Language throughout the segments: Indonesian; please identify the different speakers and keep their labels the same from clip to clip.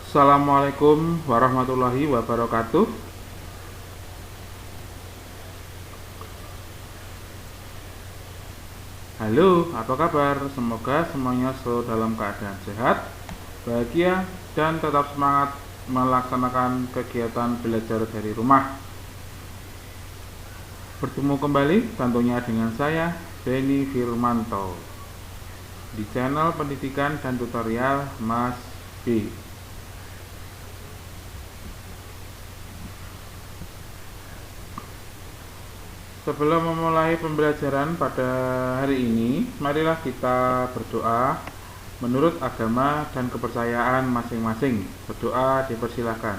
Speaker 1: Assalamualaikum warahmatullahi wabarakatuh. Halo, apa kabar? Semoga semuanya selalu dalam keadaan sehat, bahagia, dan tetap semangat melaksanakan kegiatan belajar dari rumah. Bertemu kembali tentunya dengan saya, Benny Firmanto, di channel pendidikan dan tutorial Mas B. Sebelum memulai pembelajaran pada hari ini, marilah kita berdoa menurut agama dan kepercayaan masing-masing. Berdoa dipersilahkan.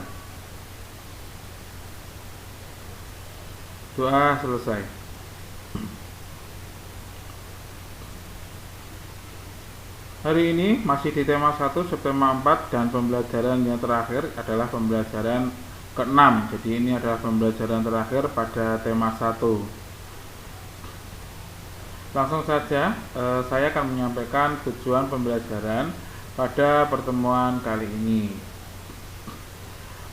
Speaker 1: Doa selesai. Hari ini masih di tema 1, subtema 4, dan pembelajaran yang terakhir adalah pembelajaran ke-6. Jadi ini adalah pembelajaran terakhir pada tema 1. Langsung saja, saya akan menyampaikan tujuan pembelajaran pada pertemuan kali ini.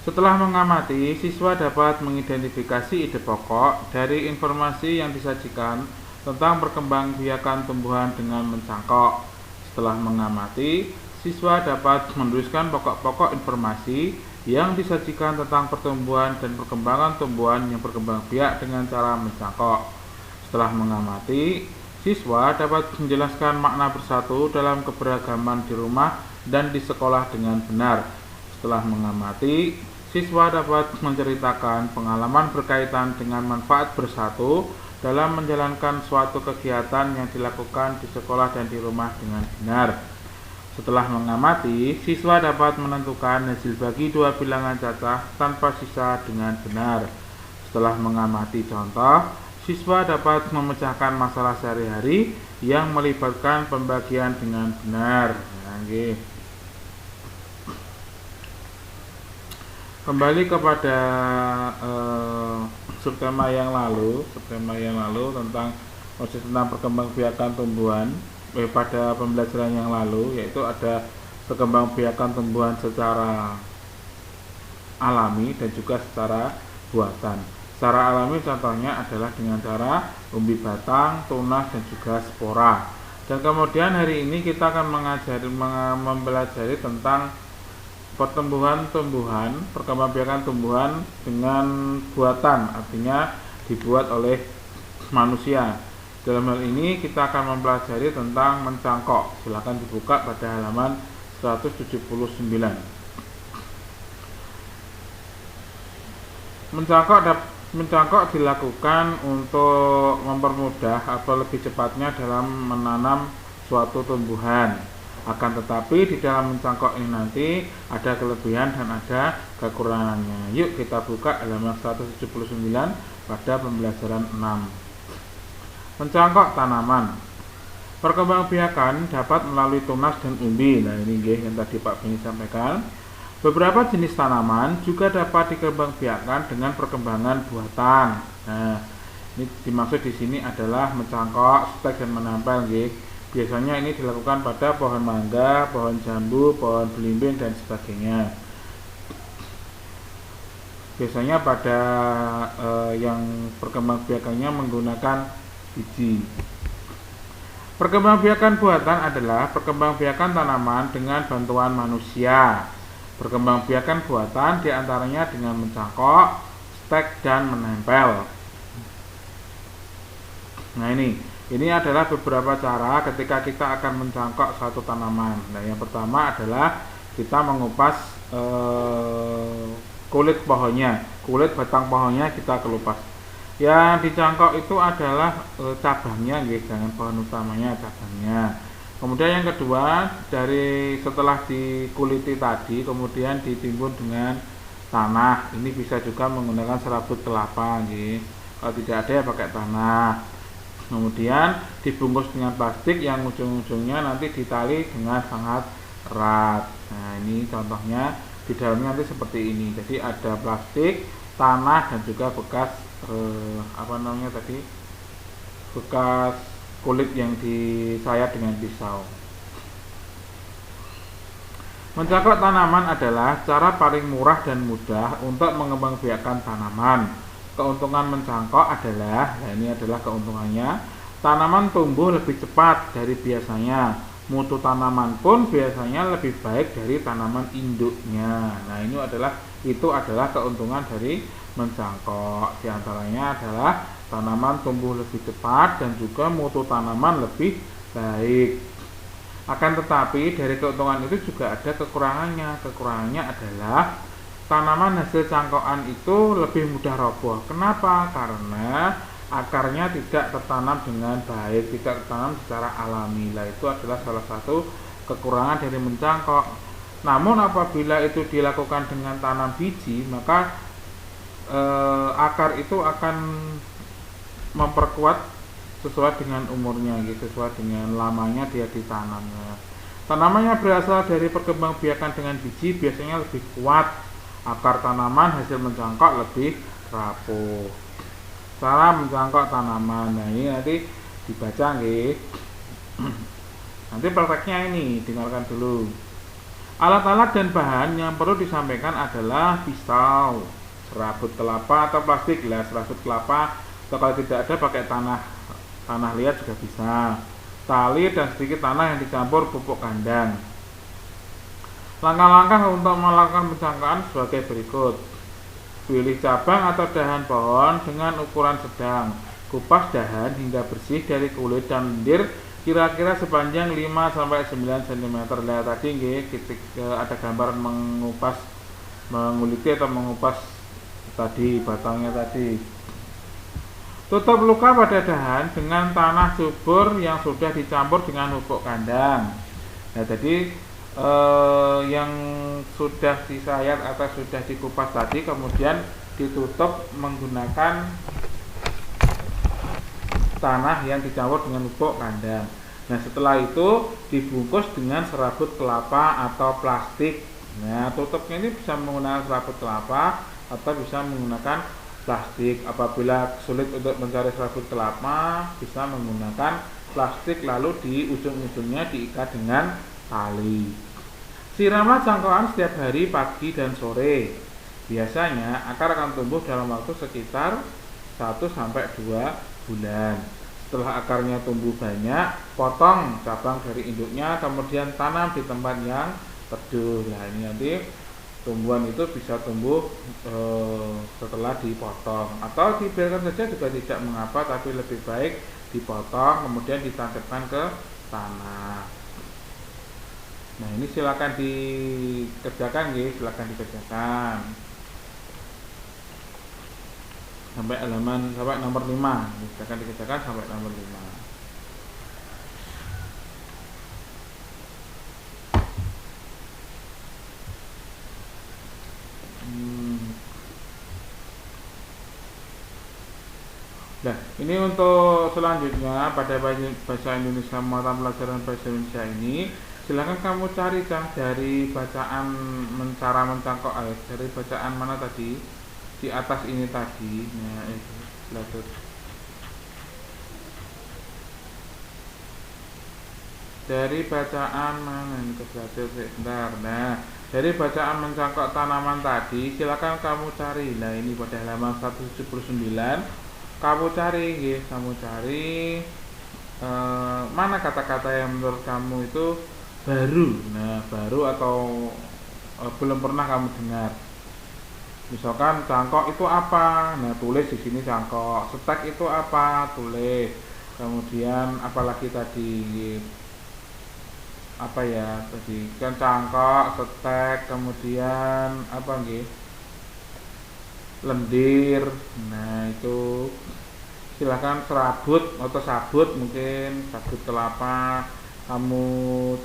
Speaker 1: Setelah mengamati, siswa dapat mengidentifikasi ide pokok dari informasi yang disajikan tentang perkembangbiakan tumbuhan dengan mencangkok. Setelah mengamati, siswa dapat menuliskan pokok-pokok informasi yang disajikan tentang pertumbuhan dan perkembangan tumbuhan yang berkembang biak dengan cara mencangkok. Setelah mengamati, siswa dapat menjelaskan makna bersatu dalam keberagaman di rumah dan di sekolah dengan benar. Setelah mengamati, siswa dapat menceritakan pengalaman berkaitan dengan manfaat bersatu dalam menjalankan suatu kegiatan yang dilakukan di sekolah dan di rumah dengan benar. Setelah mengamati, siswa dapat menentukan hasil bagi dua bilangan cacah tanpa sisa dengan benar. Setelah mengamati contoh, siswa dapat memecahkan masalah sehari-hari yang melibatkan pembagian dengan benar. Kembali kepada subtema yang lalu tentang perkembangbiakan tumbuhan. Pada pembelajaran yang lalu, yaitu ada perkembangbiakan tumbuhan secara alami dan juga secara buatan. Secara alami contohnya adalah dengan cara umbi batang, tunas, dan juga spora. Dan kemudian hari ini kita akan mempelajari tentang perkembangbiakan tumbuhan dengan buatan, artinya dibuat oleh manusia. Dalam hal ini kita akan mempelajari tentang mencangkok. Silakan dibuka pada halaman 179. Mencangkok dilakukan untuk mempermudah atau lebih cepatnya dalam menanam suatu tumbuhan. Akan tetapi di dalam mencangkok ini nanti ada kelebihan dan ada kekurangannya. Yuk kita buka halaman 179 pada pembelajaran 6. Mencangkok tanaman. Perkembangbiakan dapat melalui tunas dan umbi. Nah ini yang tadi Pak Beni sampaikan. Beberapa jenis tanaman juga dapat dikembangbiakan dengan perkembangan buatan. Nah, ini dimaksud di sini adalah mencangkok, stek, dan menempel. Biasanya ini dilakukan pada pohon mangga, pohon jambu, pohon belimbing, dan sebagainya. Biasanya pada yang perkembangbiakannya menggunakan biji. Perkembangbiakan buatan adalah perkembangbiakan tanaman dengan bantuan manusia. Perkembangbiakan buatan diantaranya dengan mencangkok, stek, dan menempel. Nah ini adalah beberapa cara ketika kita akan mencangkok suatu tanaman. Nah yang pertama adalah kita mengupas kulit pohonnya, kulit batang pohonnya kita kelupas. Yang dicangkok itu adalah cabangnya, jangan pohon utamanya, cabangnya. Kemudian yang kedua, setelah dikuliti tadi, kemudian ditimbun dengan tanah. Ini bisa juga menggunakan serabut kelapa, kalau tidak ada ya pakai tanah. Kemudian dibungkus dengan plastik yang ujung-ujungnya nanti ditali dengan sangat erat. Nah ini contohnya di dalamnya nanti seperti ini. Jadi ada plastik, tanah, dan juga bekas bekas kulit yang disayat dengan pisau. Mencangkok tanaman adalah cara paling murah dan mudah untuk mengembangbiakkan tanaman. Keuntungan mencangkok adalah, nah ini adalah keuntungannya, tanaman tumbuh lebih cepat dari biasanya. Mutu tanaman pun biasanya lebih baik dari tanaman induknya. Nah, itu adalah keuntungan dari mencangkok. Di antaranya adalah tanaman tumbuh lebih cepat dan juga mutu tanaman lebih baik. Akan tetapi dari keuntungan itu juga ada kekurangannya. Kekurangannya adalah tanaman hasil cangkokan itu lebih mudah roboh. Kenapa? Karena akarnya tidak tertanam dengan baik, tidak tertanam secara alami. Itu adalah salah satu kekurangan dari mencangkok. Namun apabila itu dilakukan dengan tanam biji, maka akar itu akan memperkuat sesuai dengan umurnya, sesuai dengan lamanya dia ditanamnya. Tanamannya berasal dari perkembangbiakan dengan biji biasanya lebih kuat. Akar tanaman hasil mencangkok lebih rapuh. Cara mencangkok tanaman. Nah, ini nanti dibaca nggih. Nanti prakteknya ini dengarkan dulu. Alat-alat dan bahan yang perlu disampaikan adalah pisau, serabut kelapa atau plastik. Serabut kelapa, atau kalau tidak ada pakai tanah liat juga bisa, tali dan sedikit tanah yang dicampur pupuk kandang. Langkah-langkah untuk melakukan pencangkokan sebagai berikut. Pilih cabang atau dahan pohon dengan ukuran sedang. Kupas dahan hingga bersih dari kulit dan lendir kira-kira sepanjang 5-9 cm. Lihat tadi ada gambaran menguliti atau mengupas tadi batangnya tadi. Tutup luka pada dahan dengan tanah subur yang sudah dicampur dengan pupuk kandang. Nah, jadi yang sudah disayat atau sudah dikupas tadi kemudian ditutup menggunakan tanah yang dicampur dengan pupuk kandang. Nah, setelah itu dibungkus dengan serabut kelapa atau plastik. Nah, tutupnya ini bisa menggunakan serabut kelapa atau bisa menggunakan plastik. Apabila sulit untuk mencari serabut kelapa, bisa menggunakan plastik lalu di ujung-ujungnya diikat dengan tali. Siramlah cangkokan setiap hari pagi dan sore. Biasanya akar akan tumbuh dalam waktu sekitar 1-2 bulan. Setelah akarnya tumbuh banyak, potong cabang dari induknya kemudian tanam di tempat yang teduh. Nah, ini nanti tumbuhan itu bisa tumbuh setelah dipotong atau dibiarkan saja juga tidak mengapa, tapi lebih baik dipotong kemudian ditancapkan ke tanah. Nah, ini silakan dikerjakan silakan dikerjakan sampai nomor 5. Silakan dikerjakan sampai nomor 5. Nah, ini untuk selanjutnya pada bahasa Indonesia mata pelajaran bahasa Indonesia ini, silakan kamu cari dari bacaan cara mencangkok air, dari bacaan mana tadi di atas ini tadi. Nah, itu belajar. Dari bacaan mana ini belajar sebentar. Nah, dari bacaan mencangkok tanaman tadi, silakan kamu cari. Nah, ini pada halaman 179. Kamu cari mana kata-kata yang menurut kamu itu baru. Nah, baru atau belum pernah kamu dengar. Misalkan cangkok itu apa? Nah, tulis di sini cangkok. Setek itu apa? Tulis. Kemudian apalagi tadi? Apa ya tadi? Kan cangkok, setek, kemudian apa nggih? Lendir. Nah, itu silakan serabut atau sabut, mungkin sabut kelapa kamu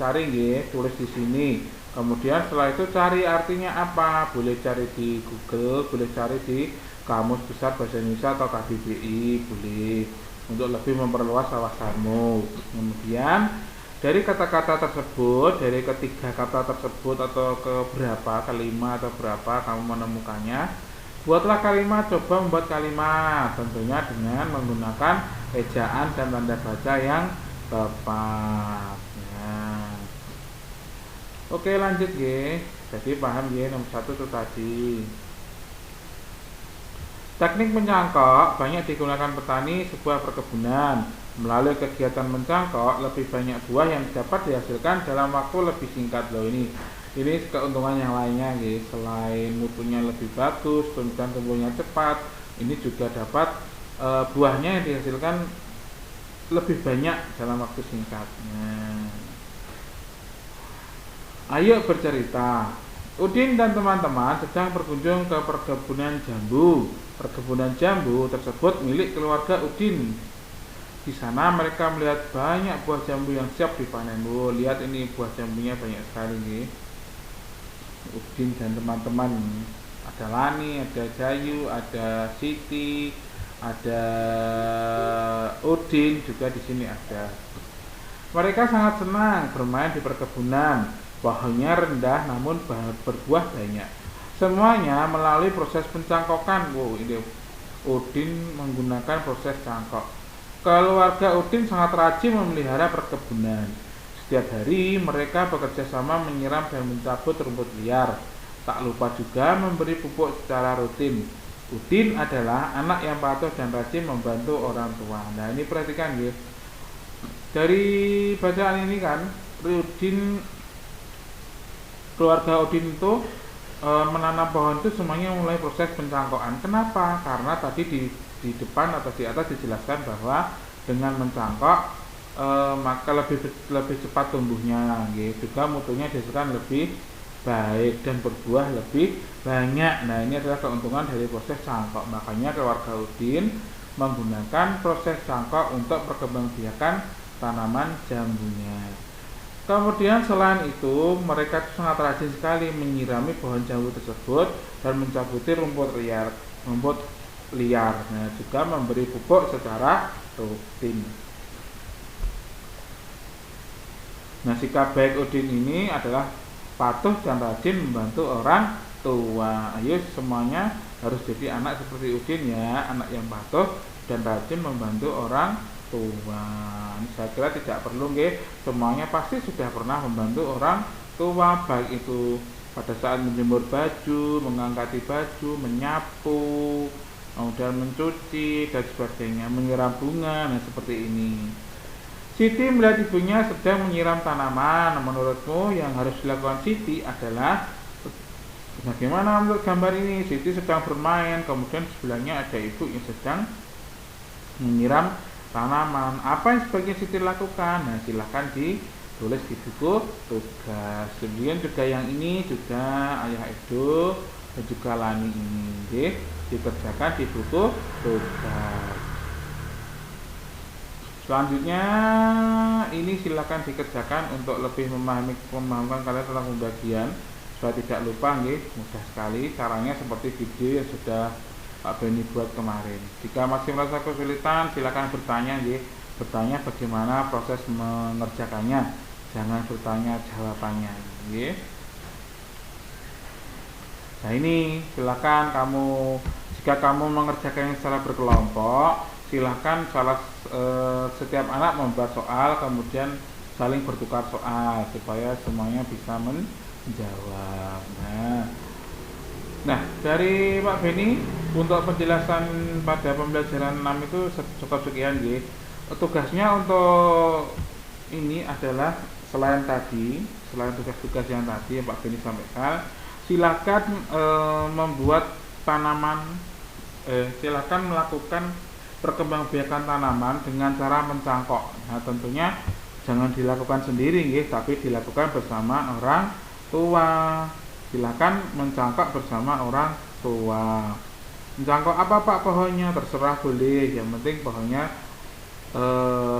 Speaker 1: cari tulis di sini. Kemudian setelah itu cari artinya apa, boleh cari di Google, boleh cari di Kamus Besar Bahasa Indonesia atau KBBI, boleh, untuk lebih memperluas wawasanmu. Kemudian dari kata-kata tersebut, dari ketiga kata tersebut atau kelima atau berapa kamu menemukannya, buatlah kalimat, coba membuat kalimat, tentunya dengan menggunakan ejaan dan tanda baca yang tepat. Oke, lanjut nggih. Jadi paham nggih nomor 1 itu tadi. Teknik mencangkok banyak digunakan petani sebuah perkebunan. Melalui kegiatan mencangkok, lebih banyak buah yang dapat dihasilkan dalam waktu lebih singkat loh ini. Ini keuntungan yang lainnya nggih. Selain mutunya lebih bagus, dan tumbuhnya cepat, ini juga dapat buahnya yang dihasilkan lebih banyak dalam waktu singkat. Ayo bercerita. Udin dan teman-teman sedang berkunjung ke perkebunan jambu. Perkebunan jambu tersebut milik keluarga Udin. Di sana mereka melihat banyak buah jambu yang siap dipanen. Lihat ini buah jambunya banyak sekali nih. Udin dan teman-teman. Ada Lani, ada Jayu, ada Siti, ada Udin juga di sini ada. Mereka sangat senang bermain di perkebunan. Pohonnya rendah namun berbuah banyak. Semuanya melalui proses pencangkokan. Ini Udin menggunakan proses cangkok. Keluarga Udin sangat rajin memelihara perkebunan. Setiap hari mereka bekerja sama menyiram dan mencabut rumput liar. Tak lupa juga memberi pupuk secara rutin. Udin adalah anak yang patuh dan rajin membantu orang tua. Nah, ini perhatikan ya. Dari bacaan ini kan, keluarga Udin itu menanam pohon itu semuanya mulai proses pencangkokan. Kenapa? Karena tadi di depan atau di atas dijelaskan bahwa dengan mencangkok maka lebih cepat tumbuhnya, gitu. Juga mutunya dihasilkan lebih baik dan berbuah lebih banyak. Nah, ini adalah keuntungan dari proses cangkok. Makanya keluarga Udin menggunakan proses cangkok untuk perkembangbiakan tanaman jambunya. Kemudian selain itu, mereka sangat rajin sekali menyirami pohon jambu tersebut dan mencabuti rumput liar. Nah, juga memberi pupuk secara rutin. Nah, sikap baik Udin ini adalah patuh dan rajin membantu orang tua. Ayo semuanya harus jadi anak seperti Udin ya, anak yang patuh dan rajin membantu orang tua. Ini saya kira tidak perlu nggih, semuanya pasti sudah pernah membantu orang tua, baik itu pada saat menjemur baju, mengangkati baju, menyapu, kemudian mencuci dan sebagainya, menyiram bunga. Nah, seperti ini. Siti melihat ibunya sedang menyiram tanaman. Menurutmu yang harus dilakukan Siti adalah bagaimana menurut gambar ini? Siti sedang bermain, kemudian sebelahnya ada ibu yang sedang menyiram tanaman. Apa yang sebaiknya Siti lakukan? Nah, silahkan ditulis di buku tugas. Kemudian juga yang ini juga Ayah Edo dan juga Lani ini dikerjakan di buku tugas. Selanjutnya ini silakan dikerjakan untuk lebih memahamkan kalian tentang pembagian supaya tidak lupa nggih. Mudah sekali caranya seperti video yang sudah Pak Beni buat kemarin. Jika masih merasa kesulitan silakan bertanya nggih. Bertanya bagaimana proses mengerjakannya. Jangan bertanya jawabannya nggih. Nah, ini silakan jika kamu mengerjakannya secara berkelompok, silakan setiap anak membuat soal, kemudian saling bertukar soal supaya semuanya bisa menjawab. Nah, dari Pak Beni untuk penjelasan pada pembelajaran 6 itu cukup sekian nggih. Tugasnya untuk ini adalah selain tugas-tugas yang tadi yang Pak Beni sampaikan, silakan membuat silakan melakukan perkembangbiakan tanaman dengan cara mencangkok. Nah, tentunya jangan dilakukan sendiri nggih, tapi dilakukan bersama orang tua. Silakan mencangkok bersama orang tua. Mencangkok apa Pak pohonnya? Terserah boleh, yang penting pohonnya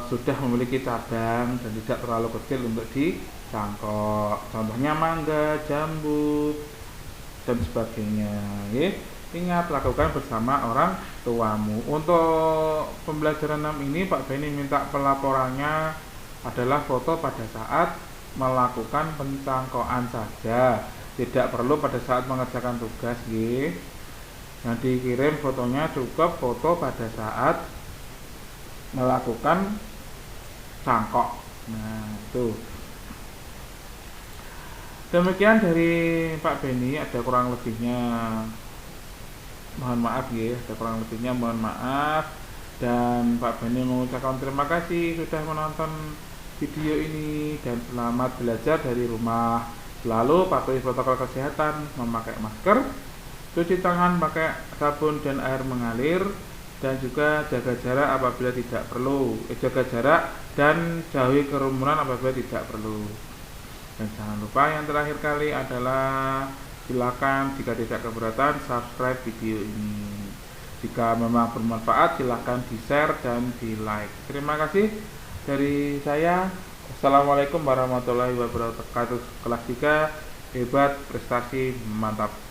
Speaker 1: sudah memiliki cabang dan tidak terlalu kecil untuk dicangkok. Contohnya mangga, jambu dan sebagainya nggih. Ingat, lakukan bersama orang tuamu. Untuk pembelajaran 6 ini Pak Beni minta pelaporannya adalah foto pada saat melakukan pencangkokan saja. Tidak perlu pada saat mengerjakan tugas nggih. Nah, dikirim fotonya cukup foto pada saat melakukan cangkok. Nah, itu. Demikian dari Pak Beni, ada kurang lebihnya mohon maaf ya, ada kurang lebihnya mohon maaf. Dan Pak Beni mengucapkan terima kasih sudah menonton video ini dan selamat belajar dari rumah. Selalu patuhi protokol kesehatan, memakai masker, cuci tangan pakai sabun dan air mengalir, dan juga jaga jarak apabila tidak perlu. Jaga jarak dan jauhi kerumunan apabila tidak perlu. Dan jangan lupa yang terakhir kali adalah silakan jika tidak keberatan subscribe video ini. Jika memang bermanfaat silakan di-share dan di-like. Terima kasih dari saya. Assalamualaikum warahmatullahi wabarakatuh. Kelas 3 hebat, prestasi mantap.